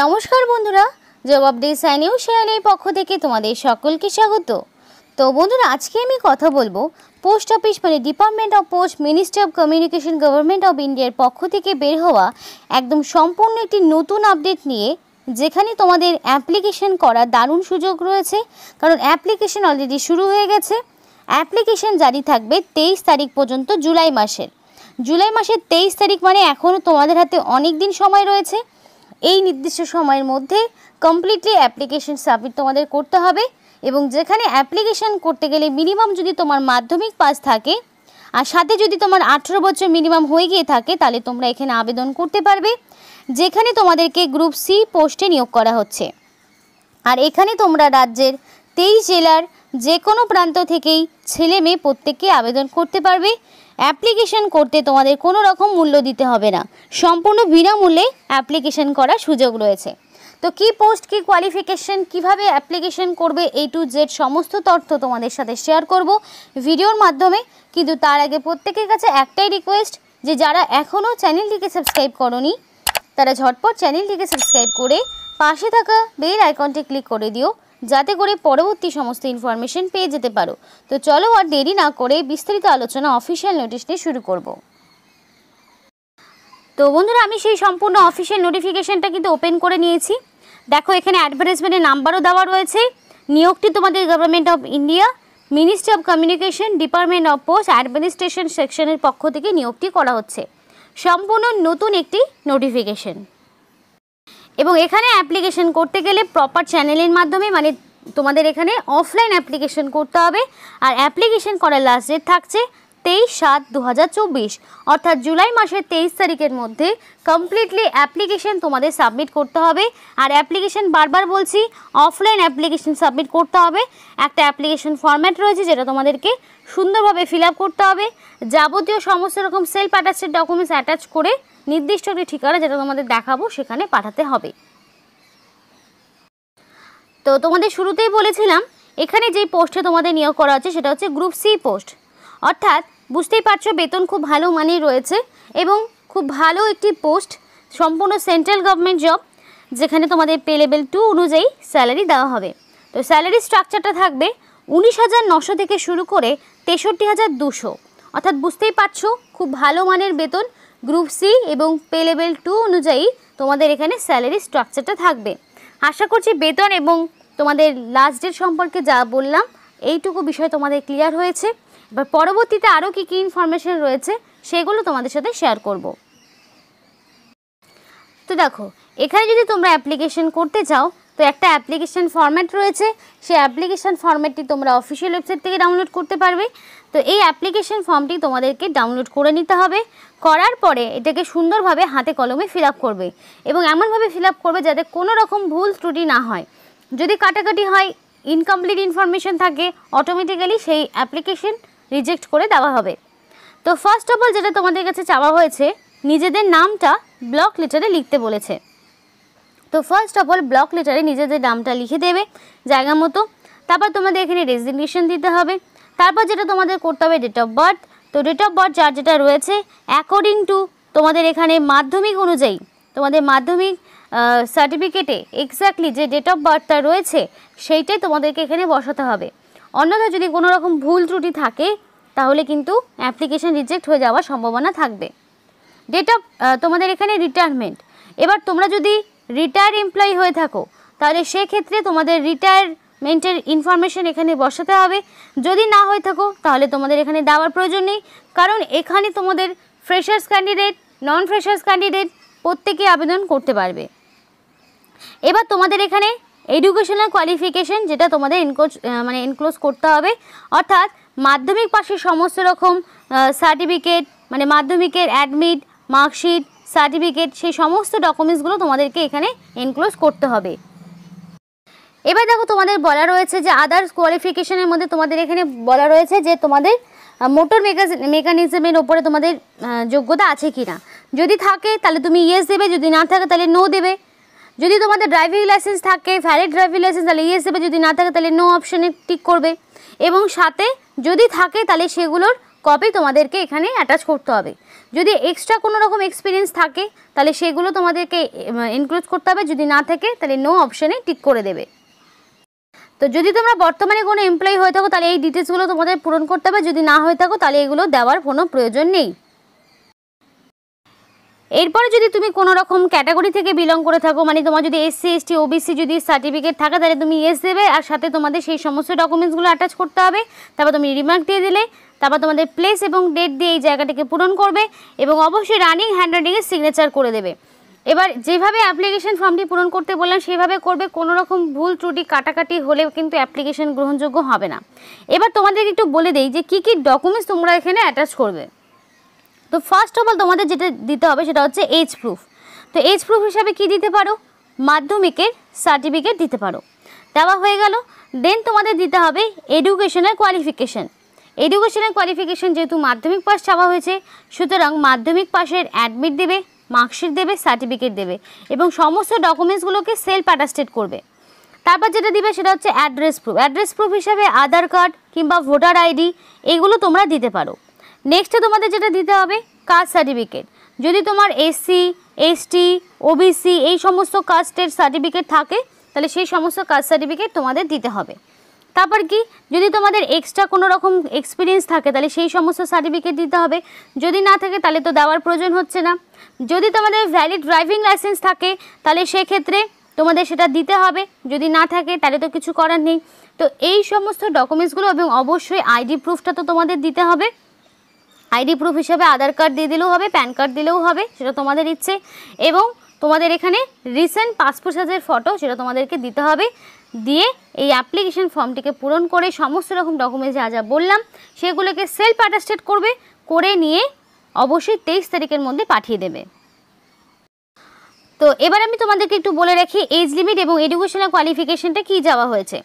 নমস্কার বন্ধুরা, job update news চ্যানেলের পক্ষ থেকে তোমাদের সকলকে স্বাগত। তো বন্ধুরা, আজকে আমি কথা বলবো পোস্ট অফিস মানে department of post, ministry of communication, government of ইন্ডিয়ার পক্ষ থেকে বের হওয়া একদম সম্পূর্ণ একটি নতুন আপডেট নিয়ে, যেখানে তোমাদের অ্যাপ্লিকেশন করার দারুণ সুযোগ রয়েছে। কারণ অ্যাপ্লিকেশন অলরেডি শুরু হয়ে গেছে। অ্যাপ্লিকেশন জারি থাকবে 23 তারিখ পর্যন্ত, জুলাই মাসের 23 তারিখ, মানে এখনও তোমাদের হাতে অনেক দিন সময় রয়েছে। এই নির্দিষ্ট সময়ের মধ্যে কমপ্লিটলি অ্যাপ্লিকেশন সাবমিট তোমাদের করতে হবে। এবং যেখানে অ্যাপ্লিকেশন করতে গেলে মিনিমাম যদি তোমার মাধ্যমিক পাস থাকে আর সাথে যদি তোমার 18 বছর মিনিমাম হয়ে গিয়ে থাকে, তাহলে তোমরা এখানে আবেদন করতে পারবে। যেখানে তোমাদেরকে গ্রুপ সি পোস্টে নিয়োগ করা হচ্ছে। আর এখানে তোমরা রাজ্যের 23 জেলার যে কোনো প্রান্ত থেকেই ছেলে মেয়ে প্রত্যেককে আবেদন করতে পারবে। অ্যাপ্লিকেশন করতে তোমাদের কোনো রকম মূল্য দিতে হবে না, সম্পূর্ণ বিনামূল্যে অ্যাপ্লিকেশন করার সুযোগ রয়েছে। তো কী পোস্ট, কী কোয়ালিফিকেশন, কিভাবে অ্যাপ্লিকেশন করবে, A to Z সমস্ত তথ্য তোমাদের সাথে শেয়ার করব ভিডিওর মাধ্যমে। কিন্তু তার আগে প্রত্যেকের কাছে একটাই রিকোয়েস্ট, যে যারা এখনও চ্যানেলটিকে সাবস্ক্রাইব করোনি তারা ঝটপট চ্যানেলটিকে সাবস্ক্রাইব করে পাশে থাকা বেল আইকনটি ক্লিক করে দিও, যাতে করে পরবর্তী সমস্ত ইনফরমেশন পেয়ে যেতে পারো। তো চলো আর দেরি না করে বিস্তারিত আলোচনা অফিসিয়াল নোটিশ নিয়ে শুরু করব। তো বন্ধুরা, আমি সেই সম্পূর্ণ অফিসিয়াল নোটিফিকেশনটা কিন্তু ওপেন করে নিয়েছি। দেখো, এখানে অ্যাডভার্টাইজমেন্টের নাম্বারও দেওয়া রয়েছে। নিয়োগটি তোমাদের government of India, ministry of communication, department of post, administration সেকশনের পক্ষ থেকে নিয়োগটি করা হচ্ছে। সম্পূর্ণ নতুন একটি নোটিফিকেশন। এবং এখানে অ্যাপ্লিকেশন করতে গেলে প্রপার চ্যানেলের মাধ্যমে, মানে তোমাদের এখানে অফলাইন অ্যাপ্লিকেশন করতে হবে। আর অ্যাপ্লিকেশন করার লাস্ট ডেট থাকছে 23/7/2024, অর্থাৎ জুলাই মাসের 23 তারিখের মধ্যে কমপ্লিটলি অ্যাপ্লিকেশন তোমাদের সাবমিট করতে হবে। আর অ্যাপ্লিকেশন, বারবার বলছি, অফলাইন অ্যাপ্লিকেশন সাবমিট করতে হবে। একটা অ্যাপ্লিকেশন ফরম্যাট রয়েছে যেটা তোমাদেরকে সুন্দরভাবে ফিল আপ করতে হবে। যাবতীয় সমস্ত রকম সেলফ অ্যাটাচড ডকুমেন্টস অ্যাটাচ করে নির্দিষ্ট একটি ঠিকানা, যেটা তোমাদের দেখাবো, সেখানে পাঠাতে হবে। তো তোমাদের শুরুতেই বলেছিলাম, এখানে যেই পোস্টে তোমাদের নিয়োগ করা হচ্ছে সেটা হচ্ছে গ্রুপ সি পোস্ট। অর্থাৎ বুঝতেই পারছো, বেতন খুব ভালো মানের রয়েছে এবং খুব ভালো একটি পোস্ট, সম্পূর্ণ সেন্ট্রাল গভর্নমেন্ট জব, যেখানে তোমাদের পে লেভেল 2 অনুযায়ী স্যালারি দেওয়া হবে। তো স্যালারি স্ট্রাকচারটা থাকবে 19,900 থেকে শুরু করে 63,200। অর্থাৎ বুঝতেই পারছো, খুব ভালো মানের বেতন গ্রুপ সি এবং পে লেভেল 2 অনুযায়ী তোমাদের এখানে স্যালারি স্ট্রাকচারটা থাকবে। আশা করছি বেতন এবং তোমাদের লাস্ট ডেট সম্পর্কে যা বললাম, এইটুকু বিষয় তোমাদের ক্লিয়ার হয়েছে। এবার পরবর্তীতে আরও কী কী ইনফরমেশন রয়েছে সেগুলো তোমাদের সাথে শেয়ার করব। তো দেখো, এখানে যদি তোমরা অ্যাপ্লিকেশন করতে চাও, তো একটা অ্যাপ্লিকেশন ফরম্যাট রয়েছে। সেই অ্যাপ্লিকেশন ফরম্যাটটি তোমরা অফিসিয়াল ওয়েবসাইট থেকে ডাউনলোড করতে পারবে। তো এই অ্যাপ্লিকেশন ফর্মটি তোমাদেরকে ডাউনলোড করে নিতে হবে। করার পরে এটাকে সুন্দরভাবে হাতে কলমে ফিল আপ করবে এবং এমনভাবে ফিল আপ করবে যাতে কোনো রকম ভুল ত্রুটি না হয়। যদি কাটাকাটি হয়, ইনকমপ্লিট ইনফরমেশন থাকে, অটোমেটিক্যালি সেই অ্যাপ্লিকেশন রিজেক্ট করে দেওয়া হবে। তো ফার্স্ট অফ অল যেটা তোমাদের কাছে চাওয়া হয়েছে, নিজেদের নামটা ব্লক লেটারে লিখতে বলেছে। তো ফার্স্ট অফ অল ব্লক লেটারে নিজেদের নামটা লিখে দেবে জায়গা মতো। তারপর তোমাদের এখানে রেজিগনেশন দিতে হবে। তারপর যেটা তোমাদের করতে হবে, ডেট অফ বার্থ। তো ডেট অফ বার্থ যার যেটা রয়েছে অ্যাকর্ডিং টু তোমাদের এখানে মাধ্যমিক অনুযায়ী, তোমাদের মাধ্যমিক সার্টিফিকেটে এক্স্যাক্টলি যে ডেট অফ বার্থটা রয়েছে সেইটাই তোমাদেরকে এখানে বসাতে হবে। অন্যথা যদি কোনো রকম ভুল ত্রুটি থাকে, তাহলে কিন্তু অ্যাপ্লিকেশন রিজেক্ট হয়ে যাওয়ার সম্ভাবনা থাকবে। ডেট অফ তোমাদের এখানে রিটায়ারমেন্ট। এবার তোমরা যদি রিটায়ার এমপ্লয়ি হয়ে থাকো, তাহলে সেক্ষেত্রে তোমাদের রিটায়ারমেন্টের ইনফরমেশন এখানে বসাতে হবে। যদি না হয়ে থাকো, তাহলে তোমাদের এখানে দেওয়ার প্রয়োজন নেই, কারণ এখানে তোমাদের ফ্রেশার্স ক্যান্ডিডেট, নন ফ্রেশার্স ক্যান্ডিডেট প্রত্যেকে আবেদন করতে পারবে। এবার তোমাদের এখানে এডুকেশনাল কোয়ালিফিকেশন, যেটা তোমাদের এনক্লোজ করতে হবে। অর্থাৎ মাধ্যমিক পাশের সমস্ত রকম সার্টিফিকেট, মানে মাধ্যমিকের অ্যাডমিট, মার্কশিট, সার্টিফিকেট, সেই সমস্ত ডকুমেন্টসগুলো তোমাদেরকে এখানে এনক্লোজ করতে হবে। এবার দেখো, তোমাদের বলা রয়েছে যে আদার্স কোয়ালিফিকেশনের মধ্যে তোমাদের এখানে বলা রয়েছে যে তোমাদের মোটর মেকানিজমের ওপরে তোমাদের যোগ্যতা আছে কি না। যদি থাকে তাহলে তুমি ইয়েস দেবে, যদি না থাকে তাহলে নো দেবে। যদি তোমাদের ড্রাইভিং লাইসেন্স থাকে, ভ্যালিড ড্রাইভিং লাইসেন্স, তাহলে ইয়েস দেবে, যদি না থাকে তাহলে নো অপশনে টিক করবে। এবং সাথে যদি থাকে তাহলে সেগুলোর কপি তোমাদেরকে এখানে অ্যাটাচ করতে হবে। যদি এক্সট্রা কোনো রকম এক্সপিরিয়েন্স থাকে তাহলে সেগুলো তোমাদেরকে ইনক্লুড করতে হবে, যদি না থাকে তাহলে নো অপশানে টিক করে দেবে। তো যদি তোমরা বর্তমানে কোনো এমপ্লয়ি হয়ে থাকো তাহলে এই ডিটেলসগুলো তোমাদের পূরণ করতে হবে, যদি না হয়ে থাকো তাহলে এগুলো দেওয়ার কোনো প্রয়োজন নেই। এরপরে যদি তুমি কোনো রকম ক্যাটাগরি থেকে বিলং করে থাকো, মানে তোমার যদি এসসি এসটি ওবিসি যদি সার্টিফিকেট থাকে তাহলে তুমি ইয়েস দেবে, আর সাথে তোমাদের সেই সমস্ত ডকুমেন্টসগুলো অ্যাটাচ করতে হবে। তারপর তুমি রিমার্ক দিয়ে দিলে, তারপর তোমাদের প্লেস এবং ডেট দিয়ে এই জায়গাটাকে পূরণ করবে এবং অবশ্যই রানিং হ্যান্ডরাইটিংয়ে সিগনেচার করে দেবে। এবার যেভাবে অ্যাপ্লিকেশন ফর্মটি পূরণ করতে বললাম সেভাবে করবে, কোনো রকম ভুল ত্রুটি কাটাকাটি হলে কিন্তু অ্যাপ্লিকেশন গ্রহণযোগ্য হবে না। এবার তোমাদেরকে একটু বলে দেই যে কী কী ডকুমেন্টস তোমরা এখানে অ্যাটাচ করবে। তো ফার্স্ট অফ অল তোমাদের যেটা দিতে হবে সেটা হচ্ছে এজ প্রুফ। তো এজ প্রুফ হিসাবে কি দিতে পারো, মাধ্যমিকের সার্টিফিকেট দিতে পারো, দেওয়া হয়ে গেল। দেন তোমাদের দিতে হবে এডুকেশনাল কোয়ালিফিকেশান। এডুকেশনাল কোয়ালিফিকেশান যেহেতু মাধ্যমিক পাস চাওয়া হয়েছে, সুতরাং মাধ্যমিক পাসের অ্যাডমিট দেবে, মার্কশিট দেবে, সার্টিফিকেট দেবে এবং সমস্ত ডকুমেন্টসগুলোকে সেলফ অ্যাটাস্টেড করবে। তারপর যেটা দিবে সেটা হচ্ছে অ্যাড্রেস প্রুফ। অ্যাড্রেস প্রুফ হিসাবে আধার কার্ড কিংবা ভোটার আইডি এগুলো তোমরা দিতে পারো। নেক্সটে তোমাদের যেটা দিতে হবে কাস্ট সার্টিফিকেট। যদি তোমার এসসি এসটি ওবিসি এই সমস্ত কাস্টের সার্টিফিকেট থাকে তাহলে সেই সমস্ত কাস্ট সার্টিফিকেট তোমাদের দিতে হবে। তারপর কি, যদি তোমাদের এক্সট্রা কোনো রকম এক্সপিরিয়েন্স থাকে তাহলে সেই সমস্ত সার্টিফিকেট দিতে হবে, যদি না থাকে তাহলে তো দেওয়ার প্রয়োজন হচ্ছে না। যদি তোমাদের ভ্যালিড ড্রাইভিং লাইসেন্স থাকে তাহলে সেক্ষেত্রে তোমাদের সেটা দিতে হবে, যদি না থাকে তাহলে তো কিছু করার নেই। তো এই সমস্ত ডকুমেন্টসগুলো এবং অবশ্যই আইডি প্রুফটা তো তোমাদের দিতে হবে। আইডি প্রুফ হিসাবে আধার কার্ড দিয়ে দিলেও হবে, প্যান কার্ড দিলেও হবে, সেটা তোমাদের ইচ্ছে। এবং তোমাদের এখানে রিসেন্ট পাসপোর্ট সাইজের ফটো সেটা তোমাদেরকে দিতে হবে। দিয়ে এই অ্যাপ্লিকেশন ফর্মটিকে পূরণ করে সমস্ত রকম ডকুমেন্টস যা যা বললাম সেগুলোকে সেলফ অ্যাটাস্টেড করবে, করে নিয়ে অবশ্যই 23 তারিখের মধ্যে পাঠিয়ে দেবে। তো এবার আমি তোমাদেরকে একটু বলে রাখি এজ লিমিট এবং এডুকেশনাল কোয়ালিফিকেশনটা কী যাওয়া হয়েছে।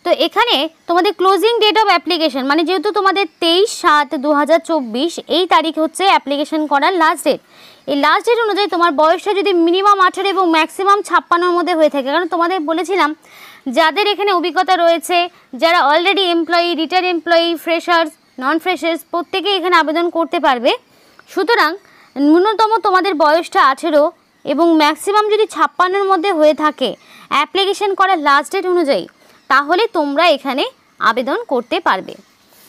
তো এখানে তোমাদের ক্লোজিং ডেট অফ অ্যাপ্লিকেশন, মানে যেহেতু তোমাদের 23/7/2024 এই তারিখ হচ্ছে অ্যাপ্লিকেশন করার লাস্ট ডেট। এই লাস্ট ডেট অনুযায়ী তোমার বয়সটা যদি মিনিমাম 18 এবং ম্যাক্সিমাম 56-র মধ্যে হয়ে থাকে, কারণ তোমাদের বলেছিলাম যাদের এখানে অভিজ্ঞতা রয়েছে, যারা already employee, retired employee, freshers, non freshers প্রত্যেকেই এখানে আবেদন করতে পারবে। সুতরাং ন্যূনতম তোমাদের বয়সটা 18 এবং ম্যাক্সিমাম যদি 56-র মধ্যে হয়ে থাকে অ্যাপ্লিকেশন করার লাস্ট ডেট অনুযায়ী, তাহলে তোমরা এখানে আবেদন করতে পারবে।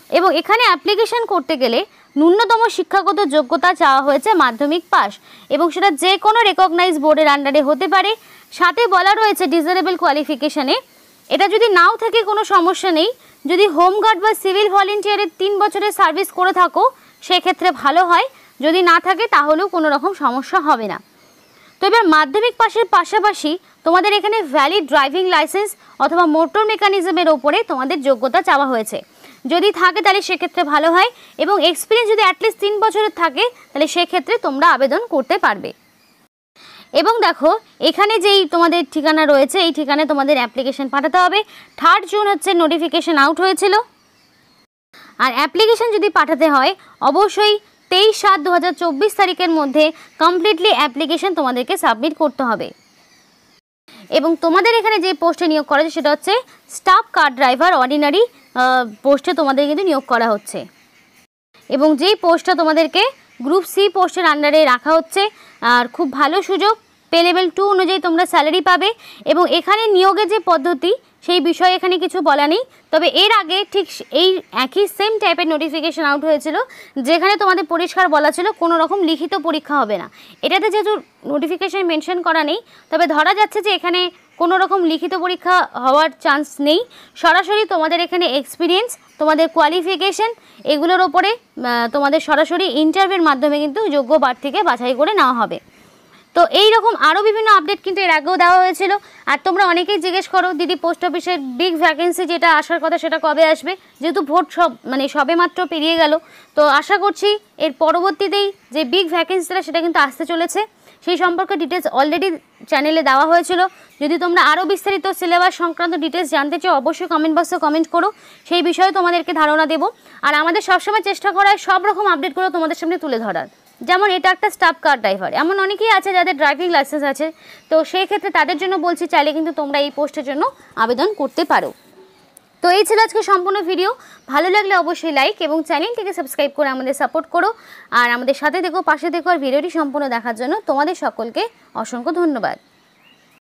এবং এখানে অ্যাপ্লিকেশন করতে গেলে ন্যূনতম শিক্ষাগত যোগ্যতা চাওয়া হয়েছে মাধ্যমিক পাস, এবং সেটা যে কোনো রেকগনাইজ বোর্ডের আন্ডারে হতে পারে। সাথে বলা রয়েছে ডিজারেবল কোয়ালিফিকেশানে, এটা যদি নাও থাকে কোনো সমস্যা নেই, যদি হোমগার্ড বা সিভিল ভলেন্টিয়ারের 3 বছরের সার্ভিস করে থাকো সেক্ষেত্রে ভালো হয়, যদি না থাকে তাহলেও কোনো রকম সমস্যা হবে না। তো এবার মাধ্যমিক পাসের পাশাপাশি তোমাদের এখানে ভ্যালিড ড্রাইভিং লাইসেন্স অথবা মোটর মেকানিজমের ওপরে তোমাদের যোগ্যতা চাওয়া হয়েছে, যদি থাকে তাহলে সেক্ষেত্রে ভালো হয়। এবং এক্সপিরিয়েন্স যদি অ্যাটলিস্ট 3 বছরের থাকে তাহলে সেক্ষেত্রে তোমরা আবেদন করতে পারবে। এবং দেখো এখানে যেই তোমাদের ঠিকানা রয়েছে এই ঠিকানায় তোমাদের অ্যাপ্লিকেশন পাঠাতে হবে। 3 জুন হচ্ছে নোটিফিকেশন আউট হয়েছিল। আর অ্যাপ্লিকেশন যদি পাঠাতে হয় অবশ্যই 23/7/2024 তারিখের মধ্যে কমপ্লিটলি অ্যাপ্লিকেশন তোমাদেরকে সাবমিট করতে হবে। এবং তোমাদের এখানে যে পোস্টে নিয়োগ করা হচ্ছে সেটা হচ্ছে স্টাফ কার ড্রাইভার অর্ডিনারি পোস্টে তোমাদের কিন্তু নিয়োগ করা হচ্ছে। এবং যেই পোস্টটা তোমাদেরকে গ্রুপ সি পোস্টের আন্ডারে রাখা হচ্ছে, আর খুব ভালো সুযোগ, পে লেভেল 2 অনুযায়ী তোমরা স্যালারি পাবে। এবং এখানে নিয়োগের যে পদ্ধতি সেই বিষয়ে এখানে কিছু বলা নেই, তবে এর আগে ঠিক এই একই সেম টাইপের নোটিফিকেশন আউট হয়েছিল যেখানে তোমাদের পরিষ্কার বলা ছিল কোনো রকম লিখিত পরীক্ষা হবে না। এটাতে যেহেতু নোটিফিকেশন মেনশন করা নেই, তবে ধরা যাচ্ছে যে এখানে কোনো রকম লিখিত পরীক্ষা হওয়ার চান্স নেই। সরাসরি তোমাদের এখানে এক্সপিরিয়েন্স, তোমাদের কোয়ালিফিকেশন এগুলোর ওপরে তোমাদের সরাসরি ইন্টারভিউর মাধ্যমে কিন্তু যোগ্য প্রার্থীকে বাছাই করে নেওয়া হবে। তো এই রকম আরও বিভিন্ন আপডেট কিন্তু এর আগেও দেওয়া হয়েছিল। আর তোমরা অনেকেই জিজ্ঞেস করো দিদি পোস্ট অফিসের বিগ ভ্যাকেন্সি যেটা আসার কথা সেটা কবে আসবে, যেহেতু ভোট সবে মাত্র পেরিয়ে গেল, তো আশা করছি এর পরবর্তীতেই যে বিগ ভ্যাকেন্সিটা সেটা কিন্তু আসতে চলেছে। সেই সম্পর্কে ডিটেলস অলরেডি চ্যানেলে দেওয়া হয়েছিল। যদি তোমরা আরও বিস্তারিত সিলেবাস সংক্রান্ত ডিটেলস জানতে চাও অবশ্যই কমেন্ট বক্সে কমেন্ট করো, সেই বিষয়ে তোমাদেরকে ধারণা দেবো। আর আমাদের সবসময় চেষ্টা করা হয় সব রকম আপডেটগুলো তোমাদের সামনে তুলে ধরার। যেমন এটা একটা স্টাফ কার ড্রাইভার, এমন অনেকেই আছে যাদের ড্রাইভিং লাইসেন্স আছে, তো সেই ক্ষেত্রে তাদের জন্য বলছি চাইলে কিন্তু তোমরা এই পোস্টের জন্য আবেদন করতে পারো। তো এই ছিল আজকে সম্পূর্ণ ভিডিও। ভালো লাগলে অবশ্যই লাইক এবং চ্যানেলটিকে সাবস্ক্রাইব করে আমাদের সাপোর্ট করো, আর আমাদের সাথে দেখো, পাশে দেখো। আর ভিডিওটি সম্পূর্ণ দেখার জন্য তোমাদের সকলকে অসংখ্য ধন্যবাদ।